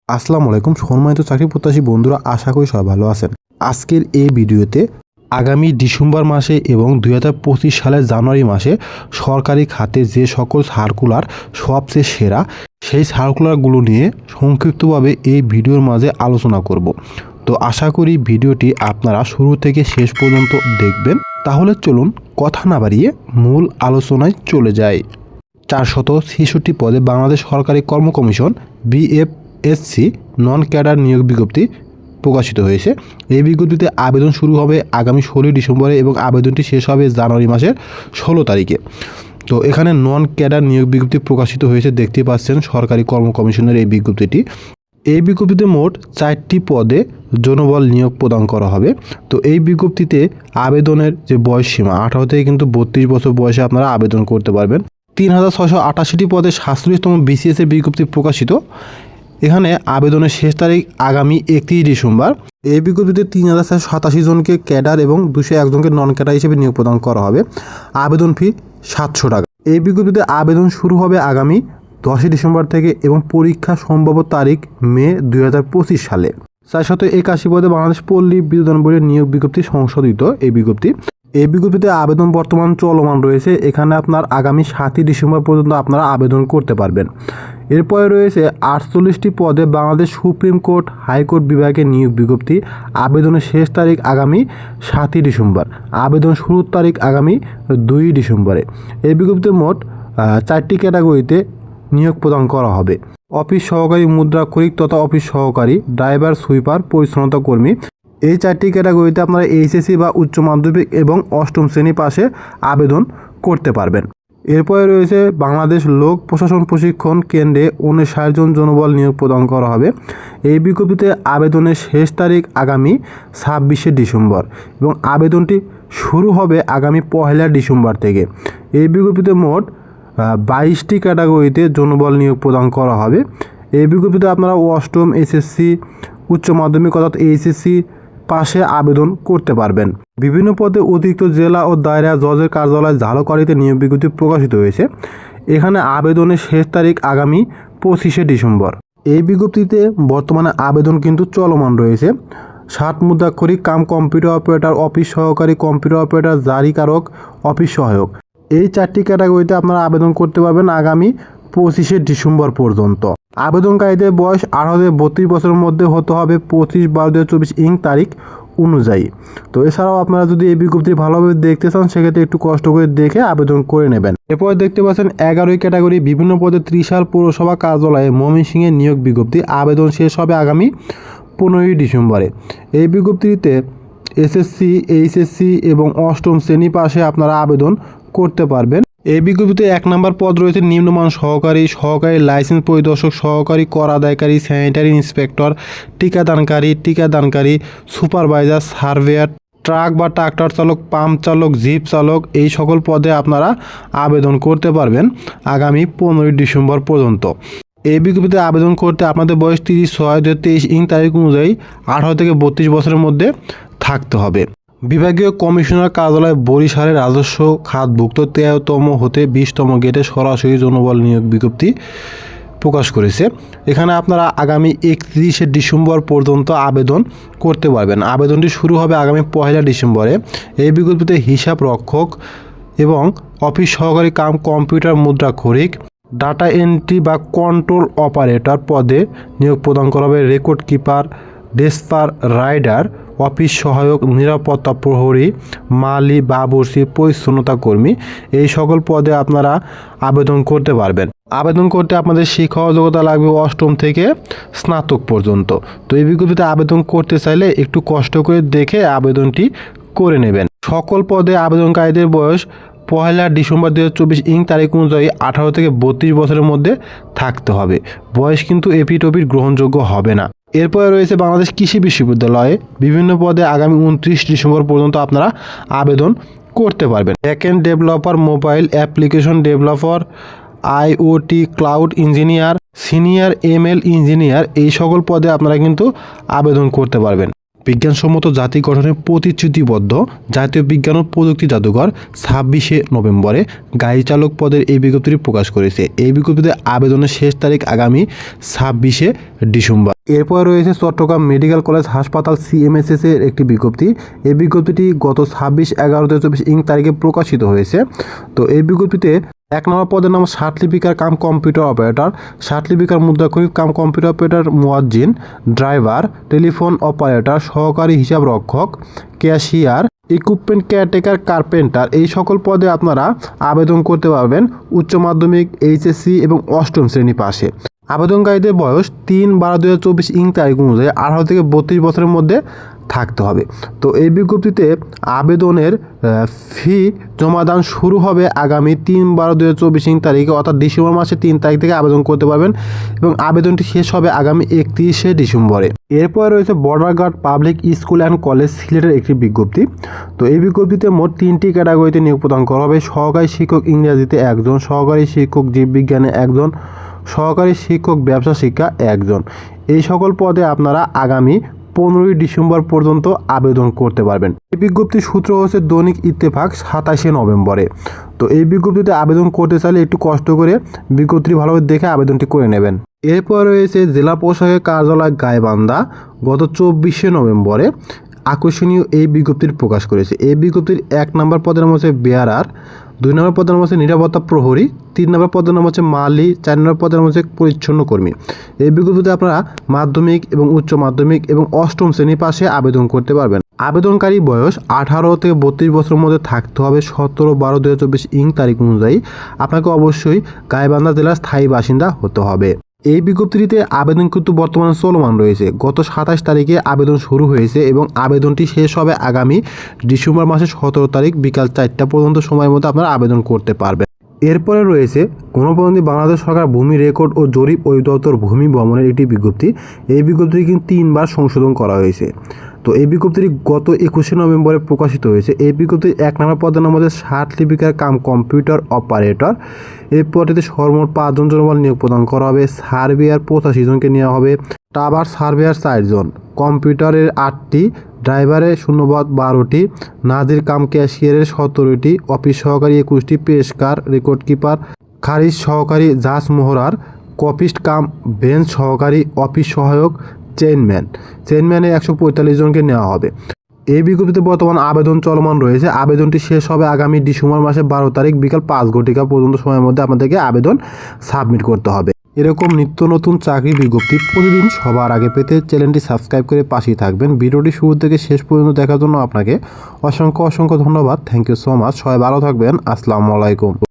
আসসালামু আলাইকুম সম্মানিত চাকরি প্রত্যাশী বন্ধুরা, আশা করি সবাই ভালো আছেন। আজকের এই ভিডিওতে আগামী ডিসেম্বর মাসে এবং 2025 সালের জানুয়ারি মাসে সরকারি খাতে যে সকল সার্কুলার সবচেয়ে সেরা সেই সার্কুলারগুলো নিয়ে সংক্ষিপ্তভাবে এই ভিডিওর মাঝে আলোচনা করব। তো আশা করি ভিডিওটি আপনারা শুরু থেকে শেষ পর্যন্ত দেখবেন। তাহলে চলুন কথা না বাড়িয়ে মূল আলোচনায় চলে যাই। 466 পদে বাংলাদেশ সরকারি কর্ম কমিশন বিএফএসসি নন ক্যাডার নিয়োগ বিজ্ঞপ্তি প্রকাশিত হয়েছে। এই বিজ্ঞপ্তিতে আবেদন শুরু হবে আগামী 16 ডিসেম্বরে এবং আবেদনটি শেষ হবে জানুয়ারি মাসের 16 তারিখে। তো এখানে নন ক্যাডার নিয়োগ বিজ্ঞপ্তি প্রকাশিত হয়েছে, দেখতে পাচ্ছেন সরকারি কর্ম কমিশনের এই বিজ্ঞপ্তিটি। এই বিজ্ঞপ্তিতে মোট 4টি পদে জনবল নিয়োগ প্রদান করা হবে। তো এই বিজ্ঞপ্তিতে আবেদনের যে বয়স সীমা 18 থেকে কিন্তু 32 বছর বয়সে আপনারা আবেদন করতে পারবেন। 3688টি পদে 47তম বিসিএস এর বিজ্ঞপ্তি প্রকাশিত। এখানে আবেদনের শেষ তারিখ আগামী 31 ডিসেম্বর। এই বিজ্ঞপ্তিতে 3487 জনকে ক্যাডার এবং 201 জনকে নন ক্যাডার হিসেবে নিয়োগ প্রদান করা হবে। আবেদন ফি 700 টাকা। এই বিজ্ঞপ্তিতে আবেদন শুরু হবে আগামী 10 ডিসেম্বর থেকে এবং পরীক্ষা সম্ভাব্য তারিখ মে 2025 সালে। 481 পদে বাংলাদেশ পল্লী বিদ্যুৎ বোর্ডের নিয়োগ বিজ্ঞপ্তি সংশোধিত এই বিজ্ঞপ্তিতে আবেদন বর্তমান চলমান রয়েছে। এখানে আপনার আগামী 7 ডিসেম্বর পর্যন্ত আপনারা আবেদন করতে পারবেন। এরপরে রয়েছে 48টি পদে বাংলাদেশ সুপ্রিম কোর্ট হাইকোর্ট বিভাগের নিয়োগ বিজ্ঞপ্তি। আবেদনের শেষ তারিখ আগামী 7 ডিসেম্বর। আবেদন শুরুর তারিখ আগামী 2 ডিসেম্বরে। এই বিজ্ঞপ্তিতে মোট 4টি ক্যাটাগরিতে নিয়োগ প্রদান করা হবে। অফিস সহকারী, মুদ্রাক্ষরিক তথা অফিস সহকারী, ড্রাইভার, সুইপার, পরিচ্ছন্নতা কর্মী। এই 4টি ক্যাটাগরিতে আপনারা এইচএসসি বা উচ্চ মাধ্যমিক এবং 8ম শ্রেণী পাশে আবেদন করতে পারবেন। এরপরে রয়েছে বাংলাদেশ লোক প্রশাসন প্রশিক্ষণ কেন্দ্রে 59 জন জনবল নিয়োগ প্রদান করা হবে। এই বিজ্ঞপ্তিতে আবেদনের শেষ তারিখ আগামী 26 ডিসেম্বর এবং আবেদনটি শুরু হবে আগামী 1 ডিসেম্বর থেকে। এই বিজ্ঞপ্তিতে মোট 22টি ক্যাটাগরিতে জনবল নিয়োগ প্রদান করা হবে। এই বিজ্ঞপ্তিতে আপনারা 8ম এসএসসি উচ্চ মাধ্যমিক অর্থাৎ এইচএসসি পাশে আবেদন করতে পারবেন। বিভিন্ন পদে অতিরিক্ত জেলা ও দায়রা জজের কার্যালয় ঝালকাঠিতে নিয়োগ বিজ্ঞপ্তি প্রকাশিত হয়েছে। এখানে আবেদনের শেষ তারিখ আগামী 25 ডিসেম্বর। এই বিজ্ঞপ্তিতে বর্তমানে আবেদন কিন্তু চলমান রয়েছে। 60 মুদ্রাক্ষরিক কাম কম্পিউটার অপারেটর, অফিস সহকারী, কম্পিউটার অপারেটর, জারিকারক, অফিস সহায়ক। এই 4টি ক্যাটাগরিতে আপনারা আবেদন করতে পারবেন আগামী 25 ডিসেম্বর পর্যন্ত। আবেদনকারীদের বয়স 18 থেকে 32 বছরের মধ্যে হতে হবে 25/12/2024 তারিখ অনুযায়ী। তো এছাড়াও আপনারা যদি এই বিজ্ঞপ্তি ভালোভাবে দেখতে চান সেক্ষেত্রে একটু কষ্ট করে দেখে আবেদন করে নেবেন। এরপর দেখতে পাচ্ছেন 11 ক্যাটাগরি বিভিন্ন পদে ত্রিশাল পৌরসভা কার্যালয়ে ময়মনসিংহের নিয়োগ বিজ্ঞপ্তি। আবেদন শেষ হবে আগামী 15 ডিসেম্বরে। এই বিজ্ঞপ্তিতে এসএসসি, এইচএসসি এবং 8ম শ্রেণী পাশে আপনারা আবেদন করতে পারবেন। এই বিজ্ঞপ্তিতে 1 নম্বর পদ রয়েছে নিম্নমান সহকারী, সহকারী লাইসেন্স পরিদর্শক, সহকারী কর আদায়কারী, স্যানিটারি ইন্সপেক্টর, টিকাদানকারী, সুপারভাইজার, সার্ভেয়ার, ট্রাক বা ট্রাক্টর চালক, পাম্প চালক, জিপ চালক। এই সকল পদে আপনারা আবেদন করতে পারবেন আগামী 15 ডিসেম্বর পর্যন্ত। এই বিজ্ঞপ্তিতে আবেদন করতে আপনাদের বয়স 30/6/2023 তারিখ অনুযায়ী 18 থেকে 32 বছরের মধ্যে থাকতে হবে। বিভাগীয় কমিশনার কার্যালয় বরিশালের রাজস্ব খাতভুক্ত 13তম হতে 20তম গেটে সরাসরি জনবল নিয়োগ বিজ্ঞপ্তি প্রকাশ করেছে। এখানে আপনারা আগামী 31 ডিসেম্বর পর্যন্ত আবেদন করতে পারবেন। আবেদনটি শুরু হবে আগামী 1 ডিসেম্বরে। এই বিজ্ঞপ্তিতে হিসাব রক্ষক এবং অফিস সহকারী কাম কম্পিউটার মুদ্রাক্ষরিক, ডাটা এন্ট্রি বা কন্ট্রোল অপারেটর পদে নিয়োগ প্রদান করা হবে। রেকর্ড কিপার, ডেস্পার রাইডার, অফিস সহায়ক, নিরাপত্তা প্রহরী, মালি, বাবুর্চি, পরিচ্ছন্নতা কর্মী। এই সকল পদে আপনারা আবেদন করতে পারবেন। আবেদন করতে আপনাদের শিক্ষা যোগ্যতা লাগবে 8ম থেকে স্নাতক পর্যন্ত। তো এই বিজ্ঞপ্তিতে আবেদন করতে চাইলে একটু কষ্ট করে দেখে আবেদনটি করে নেবেন। সকল পদে আবেদনকারীদের বয়স 1 ডিসেম্বর 2024 তারিখ অনুযায়ী 18 থেকে 32 বছরের মধ্যে থাকতে হবে। বয়স কিন্তু এপিটপিট গ্রহণযোগ্য হবে না। এরপরে রয়েছে বাংলাদেশ কৃষি বিশ্ববিদ্যালয়ে বিভিন্ন পদে আগামী 29 ডিসেম্বর পর্যন্ত আপনারা আবেদন করতে পারবেন। Backend developer, mobile application developer, IoT cloud engineer, senior ML engineer. এই সকল পদে আপনারা কিন্তু আবেদন করতে পারবেন। বিজ্ঞানসম্মত জাতি গঠনে প্রতিশ্রুতিবদ্ধ জাতীয় বিজ্ঞান ও প্রযুক্তি জাদুঘর 26 নভেম্বরে গাড়ি চালক পদের এই বিজ্ঞপ্তিটি প্রকাশ করেছে। এই বিজ্ঞপ্তিতে আবেদনের শেষ তারিখ আগামী 26 ডিসেম্বর। এরপর রয়েছে চট্টগ্রাম মেডিকেল কলেজ হাসপাতাল সিএমএসএস এর একটি বিজ্ঞপ্তি। এই বিজ্ঞপ্তিটি গত 26/11/2024 তারিখে প্রকাশিত হয়েছে। তো এই বিজ্ঞপ্তিতে 1 নম্বর পদের নাম ষাট লিপিকার কাম কম্পিউটার অপারেটর, ষাট লিপিকার মুদ্রাক্ষরিক কাম কম্পিউটার অপারেটর, মুয়াজ্জিন, ড্রাইভার, টেলিফোন অপারেটর, সহকারী হিসাব রক্ষক, ক্যাশিয়ার, ইকুইপমেন্ট কেয়ারটেকার, কার্পেন্টার এই সকল পদে আপনারা আবেদন করতে পারবেন উচ্চ মাধ্যমিক, এইচএসসি এবং অষ্টম শ্রেণী পাশে। আবেদনকারীদের বয়স 3/12/2024 তারিখ অনুযায়ী 18 থেকে 32 বছরের মধ্যে থাকতে হবে। তো এই বিজ্ঞপ্তিতে আবেদনের ফি জমাদান শুরু হবে আগামী 3/12/2024 তারিখে, অর্থাৎ ডিসেম্বর মাসের 3 তারিখ থেকে আবেদন করতে পারবেন এবং আবেদনটি শেষ হবে আগামী 31শে ডিসেম্বরে। এরপর রয়েছে border guard public school and college সিলেটের একটি বিজ্ঞপ্তি। তো এই বিজ্ঞপ্তিতে মোট 3টি ক্যাটাগরিতে নিয়োগ প্রদান করা হবে। সহকারী শিক্ষক ইংরেজিতে 1 জন, সহকারী শিক্ষক জীববিজ্ঞানে 1 জন, সহকারী শিক্ষক ব্যবসা শিক্ষা 1 জন। এই সকল পদে আপনারা আগামী 15 ডিসেম্বর পর্যন্ত আবেদন করতে পারবেন। এই বিজ্ঞপ্তির সূত্র হচ্ছে দৈনিক ইত্তেফাক 27শে নভেম্বরে। তো এই বিজ্ঞপ্তিতে আবেদন করতে চাইলে একটু কষ্ট করে বিজ্ঞপ্তিটি ভালোভাবে দেখে আবেদনটি করে নেবেন। এরপর রয়েছে জেলা প্রশাসকের কার্যালয় গাইবান্ধা গত 24শে নভেম্বরে আকর্ষণীয় এই বিজ্ঞপ্তির প্রকাশ করেছে। এই বিজ্ঞপ্তির 1 নম্বর পদের নাম হচ্ছে বেয়ারার, 2 নম্বর পদের নাম হচ্ছে নিরাপত্তা প্রহরী, 3 নম্বর পদের নাম হচ্ছে মালি, 4 নম্বর পদের নাম হচ্ছে পরিচ্ছন্ন কর্মী। এই বিজ্ঞপ্তিতে আপনারা মাধ্যমিক এবং উচ্চ মাধ্যমিক এবং অষ্টম শ্রেণী পাশে আবেদন করতে পারবেন। আবেদনকারী বয়স 18 থেকে 32 বছরের মধ্যে থাকতে হবে 17/12/2024 তারিখ অনুযায়ী। আপনাকে অবশ্যই গাইবান্ধা জেলার স্থায়ী বাসিন্দা হতে হবে। এই বিজ্ঞপ্তিটিতে আবেদন কিন্তু বর্তমানে চলমান রয়েছে। গত 27 তারিখে আবেদন শুরু হয়েছে এবং আবেদনটি শেষ হবে আগামী ডিসেম্বর মাসের 17 তারিখ বিকাল 4টা পর্যন্ত সময়ের মধ্যে আপনারা আবেদন করতে পারবেন। এরপরে রয়েছে গণপ্রজাতন্ত্রী বাংলাদেশ সরকার ভূমি রেকর্ড ও জরিপ অধিদপ্তর ভূমি ভ্রমণের একটি বিজ্ঞপ্তি। এই বিজ্ঞপ্তিটি কিন্তু 3বার সংশোধন করা হয়েছে। তো এই বিজ্ঞপ্তিটি গত 21শে নভেম্বরে প্রকাশিত হয়েছে। এই বিজ্ঞপ্তির 1 নম্বর পদের নাম হচ্ছে ষাট লিপিকার কাম কম্পিউটার অপারেটর। এই পদটিতে সর্বমোট 5 জন জনবল নিয়োগ প্রদান করা হবে। সার্ভেয়ার 85 জনকে নেওয়া হবে, টাওয়ার সার্ভেয়ার 4 জন, কম্পিউটারের 8টি, ড্রাইভারের শূন্যপদ 12টি, নাজির কাম ক্যাশিয়ারের 17টি, অফিস সহকারী 21টি, পেশকার, রেকর্ড কিপার, খারিজ সহকারী, জাজ মোহরার, কপিস্ট কাম বেঞ্চ সহকারী, অফিস সহায়ক, চেইনম্যানে 145 জনকে নেওয়া হবে। এই বিজ্ঞপ্তিতে বর্তমান আবেদন চলমান রয়েছে। আবেদনটি শেষ হবে আগামী ডিসেম্বর মাসের 12 তারিখ বিকাল 5 ঘটিকা পর্যন্ত সময়ের মধ্যে আপনাদেরকে আবেদন সাবমিট করতে হবে। এরকম নিত্য নতুন চাকরি বিজ্ঞপ্তি প্রতিদিন সবার আগে পেতে চ্যানেলটি সাবস্ক্রাইব করে পাশেই থাকবেন। ভিডিওটি শুরু থেকে শেষ পর্যন্ত দেখার জন্য আপনাকে অসংখ্য ধন্যবাদ। Thank you so much. সবাই ভালো থাকবেন। আসসালামু আলাইকুম।